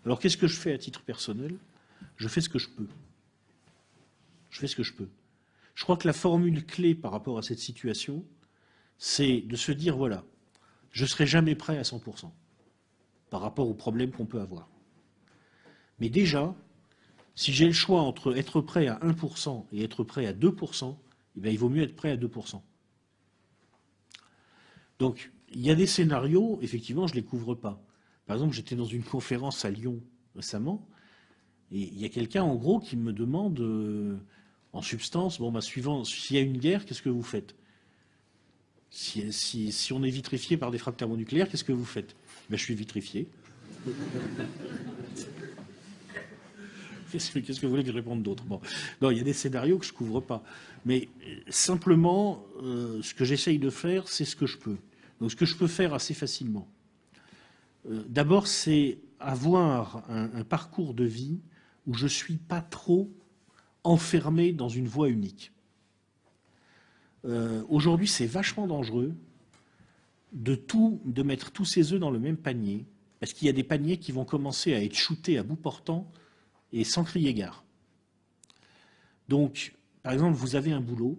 Alors qu'est-ce que je fais à titre personnel? Je fais ce que je peux. Je fais ce que je peux. Je crois que la formule clé par rapport à cette situation, c'est de se dire, voilà, je ne serai jamais prêt à 100% par rapport aux problèmes qu'on peut avoir. Mais déjà, si j'ai le choix entre être prêt à 1% et être prêt à 2%, eh bien, il vaut mieux être prêt à 2%. Donc, il y a des scénarios, effectivement, je ne les couvre pas. Par exemple, j'étais dans une conférence à Lyon récemment, et il y a quelqu'un, en gros, qui me demande, en substance, bon, bah, suivant, s'il y a une guerre, qu'est-ce que vous faites? Si on est vitrifié par des frappes thermonucléaires, qu'est-ce que vous faites? Ben, je suis vitrifié. Qu'est-ce que vous voulez que je réponde d'autre? Bon. Non, il y a des scénarios que je ne couvre pas. Mais simplement, ce que j'essaye de faire, c'est ce que je peux. Donc ce que je peux faire assez facilement, d'abord, c'est avoir un parcours de vie où je ne suis pas trop enfermé dans une voie unique. Aujourd'hui, c'est vachement dangereux de mettre tous ses œufs dans le même panier, parce qu'il y a des paniers qui vont commencer à être shootés à bout portant et sans crier gare. Donc, par exemple, vous avez un boulot,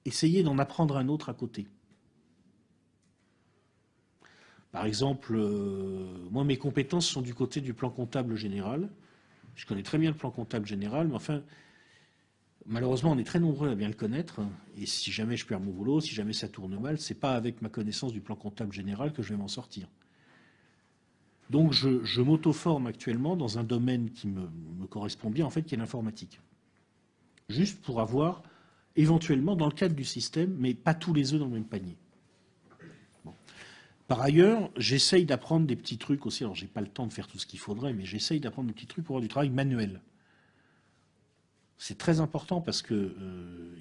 essayez d'en apprendre un autre à côté. Par exemple, moi, mes compétences sont du côté du plan comptable général. Je connais très bien le plan comptable général, mais enfin, malheureusement, on est très nombreux à bien le connaître. Et si jamais je perds mon boulot, si jamais ça tourne mal, ce n'est pas avec ma connaissance du plan comptable général que je vais m'en sortir. Donc, je m'auto-forme actuellement dans un domaine qui me correspond bien, en fait, qui est l'informatique. Juste pour avoir, éventuellement, dans le cadre du système, mais pas tous les œufs dans le même panier. Bon. Par ailleurs, j'essaye d'apprendre des petits trucs aussi. Alors, je n'ai pas le temps de faire tout ce qu'il faudrait, mais j'essaye d'apprendre des petits trucs pour avoir du travail manuel. C'est très important parce que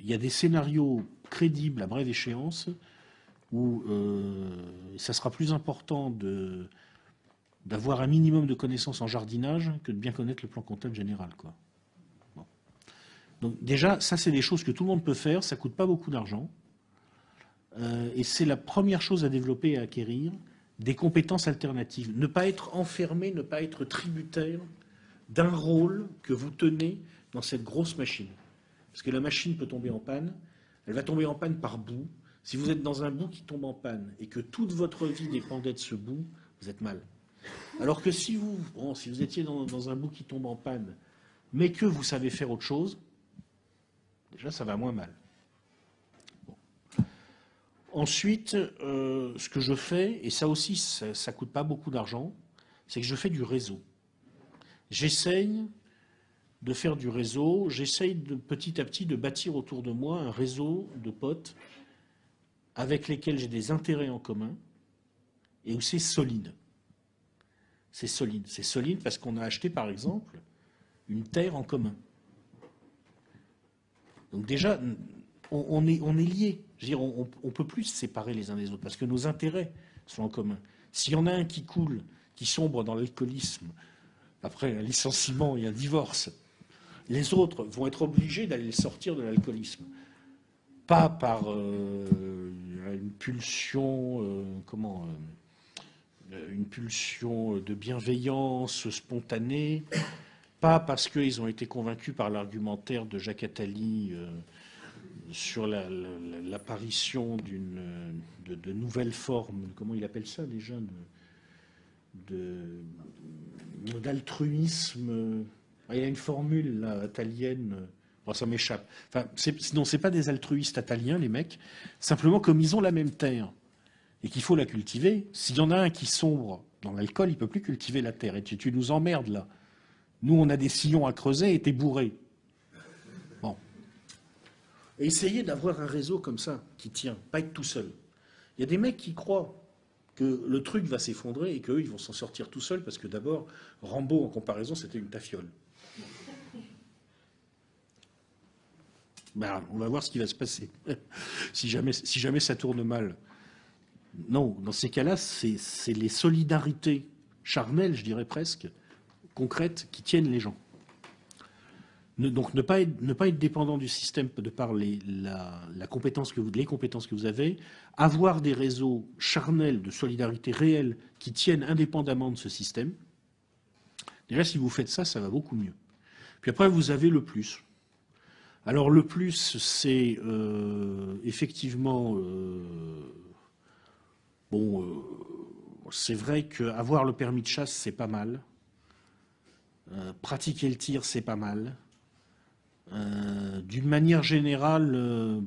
y a des scénarios crédibles à brève échéance où ça sera plus important d'avoir un minimum de connaissances en jardinage que de bien connaître le plan comptable général, quoi. Bon. Donc déjà, ça c'est des choses que tout le monde peut faire, ça ne coûte pas beaucoup d'argent. Et c'est la première chose à développer et à acquérir, des compétences alternatives. Ne pas être enfermé, ne pas être tributaire d'un rôle que vous tenez dans cette grosse machine. Parce que la machine peut tomber en panne, elle va tomber en panne par bout. Si vous êtes dans un bout qui tombe en panne et que toute votre vie dépendait de ce bout, vous êtes mal. Alors que si vous étiez dans un bout qui tombe en panne, mais que vous savez faire autre chose, déjà ça va moins mal. Bon. Ensuite, ce que je fais, et ça aussi ça ne coûte pas beaucoup d'argent, c'est que je fais du réseau. J'essaye de faire du réseau, j'essaye petit à petit de bâtir autour de moi un réseau de potes avec lesquels j'ai des intérêts en commun et où c'est solide. C'est solide. C'est solide parce qu'on a acheté, par exemple, une terre en commun. Donc déjà, on est liés. Je veux dire, on ne peut plus se séparer les uns des autres parce que nos intérêts sont en commun. S'il y en a un qui coule, qui sombre dans l'alcoolisme, après un licenciement et un divorce, les autres vont être obligés d'aller sortir de l'alcoolisme. Pas par une pulsion, une pulsion de bienveillance spontanée, pas parce qu'ils ont été convaincus par l'argumentaire de Jacques Attali sur l'apparition de nouvelles formes, comment il appelle ça déjà, d'altruisme. Il y a une formule là, attalienne, bon, ça m'échappe. Enfin, non, c'est pas des altruistes attaliens, les mecs. Simplement, comme ils ont la même terre et qu'il faut la cultiver, s'il y en a un qui sombre dans l'alcool, il ne peut plus cultiver la terre. Et tu nous emmerdes là. Nous, on a des sillons à creuser et t'es bourré. Bon. Et essayez d'avoir un réseau comme ça qui tient, pas être tout seul. Il y a des mecs qui croient que le truc va s'effondrer et qu'eux, ils vont s'en sortir tout seuls parce que d'abord, Rambo, en comparaison, c'était une tafiole. Ben, on va voir ce qui va se passer si jamais ça tourne mal. Non, dans ces cas-là, c'est les solidarités charnelles, je dirais presque, concrètes, qui tiennent les gens. Donc ne pas être dépendant du système de par les compétences que vous avez, avoir des réseaux charnels de solidarité réelle qui tiennent indépendamment de ce système, Déjà, si vous faites ça, ça va beaucoup mieux. Puis après, vous avez le plus. Alors le plus, c'est effectivement... bon, c'est vrai qu'avoir le permis de chasse, c'est pas mal. Pratiquer le tir, c'est pas mal. D'une manière générale,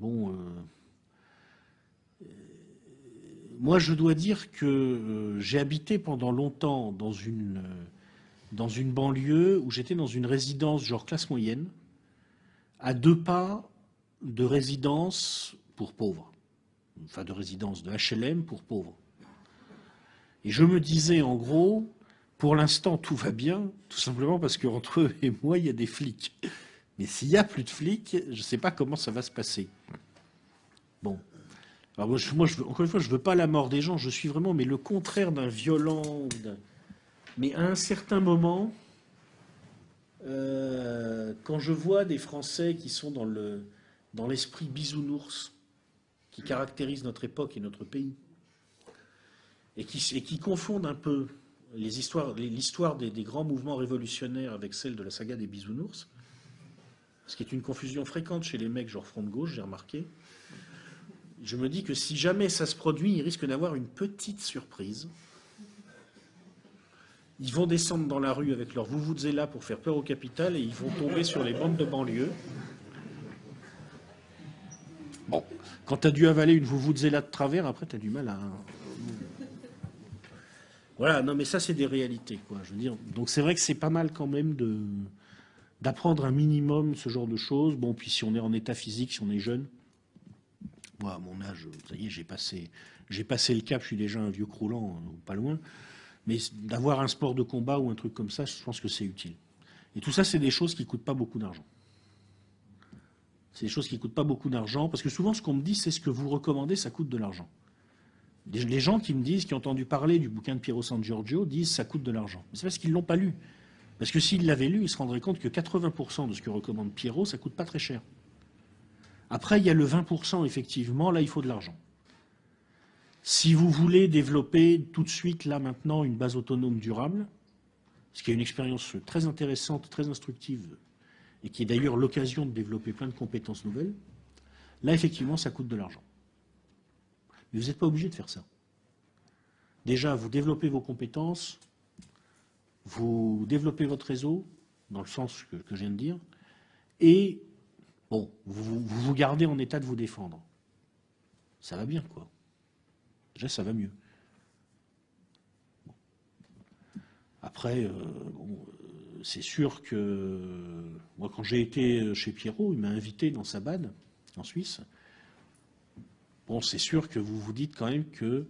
moi je dois dire que j'ai habité pendant longtemps dans une banlieue où j'étais dans une résidence genre classe moyenne, à 2 pas de résidence pour pauvres, enfin de résidence de HLM pour pauvres. Et je me disais en gros, pour l'instant tout va bien, tout simplement parce qu'entre eux et moi il y a des flics. Mais s'il n'y a plus de flics, je ne sais pas comment ça va se passer. Bon. Alors encore une fois, je ne veux pas la mort des gens, je suis vraiment mais le contraire d'un violent. Mais à un certain moment, quand je vois des Français qui sont dans l'esprit bisounours, qui caractérise notre époque et notre pays, et qui confondent un peu l'histoire des grands mouvements révolutionnaires avec celle de la saga des bisounours, ce qui est une confusion fréquente chez les mecs genre front de gauche, j'ai remarqué, je me dis que si jamais ça se produit, ils risquent d'avoir une petite surprise. Ils vont descendre dans la rue avec leur vuvuzela pour faire peur au capital et ils vont tomber sur les bandes de banlieue. Bon, quand tu as dû avaler une vuvuzela de travers, après tu as du mal à... Voilà, non mais ça c'est des réalités, quoi. Je veux dire, donc c'est vrai que c'est pas mal quand même d'apprendre un minimum ce genre de choses. Bon, puis si on est en état physique, si on est jeune, moi à mon âge, ça y est, j'ai passé le cap, je suis déjà un vieux croulant, pas loin. Mais d'avoir un sport de combat ou un truc comme ça, je pense que c'est utile. Et tout ça, c'est des choses qui ne coûtent pas beaucoup d'argent. C'est des choses qui ne coûtent pas beaucoup d'argent, parce que souvent, ce qu'on me dit, c'est ce que vous recommandez, ça coûte de l'argent. Les gens qui me disent, qui ont entendu parler du bouquin de Piero San Giorgio, disent ça coûte de l'argent. Mais c'est parce qu'ils ne l'ont pas lu. Parce que s'ils l'avaient lu, ils se rendraient compte que 80% de ce que recommande Piero, ça ne coûte pas très cher. Après, il y a le 20%, effectivement, là, il faut de l'argent. Si vous voulez développer tout de suite, là maintenant, une base autonome durable, ce qui est une expérience très intéressante, très instructive, et qui est d'ailleurs l'occasion de développer plein de compétences nouvelles, là effectivement ça coûte de l'argent. Mais vous n'êtes pas obligé de faire ça. Déjà, vous développez vos compétences, vous développez votre réseau, dans le sens que je viens de dire, et bon, vous gardez en état de vous défendre. Ça va bien, quoi. Déjà, ça va mieux. Bon. Après, c'est sûr que moi, quand j'ai été chez Pierrot, il m'a invité dans sa bad, en Suisse. Bon, c'est sûr que vous vous dites quand même que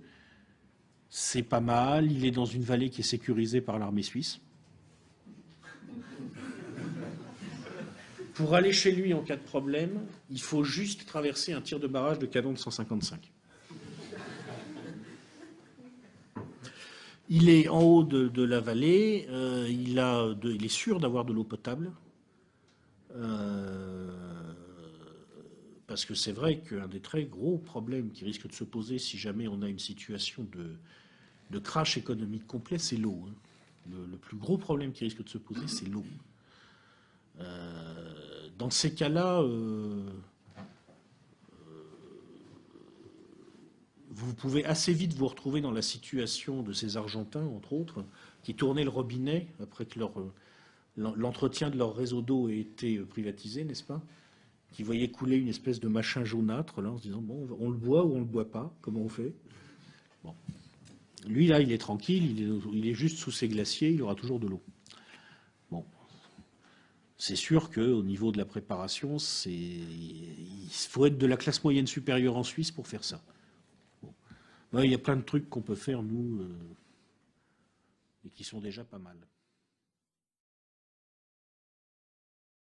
c'est pas mal. Il est dans une vallée qui est sécurisée par l'armée suisse. Pour aller chez lui en cas de problème, il faut juste traverser un tir de barrage de canon de 155. Il est en haut de la vallée, il est sûr d'avoir de l'eau potable, parce que c'est vrai qu'un des très gros problèmes qui risque de se poser si jamais on a une situation de crash économique complet, c'est l'eau. Hein. Le plus gros problème qui risque de se poser, c'est l'eau. Dans ces cas-là, vous pouvez assez vite vous retrouver dans la situation de ces Argentins, entre autres, qui tournaient le robinet après que l'entretien de leur réseau d'eau ait été privatisé, n'est-ce pas? Qui voyaient couler une espèce de machin jaunâtre, là, en se disant, bon, on le boit ou on ne le boit pas, comment on fait? Bon. Lui, là, il est tranquille, il est juste sous ses glaciers, il aura toujours de l'eau. Bon. C'est sûr qu'au niveau de la préparation, il faut être de la classe moyenne supérieure en Suisse pour faire ça. Il y a plein de trucs qu'on peut faire, nous, et qui sont déjà pas mal.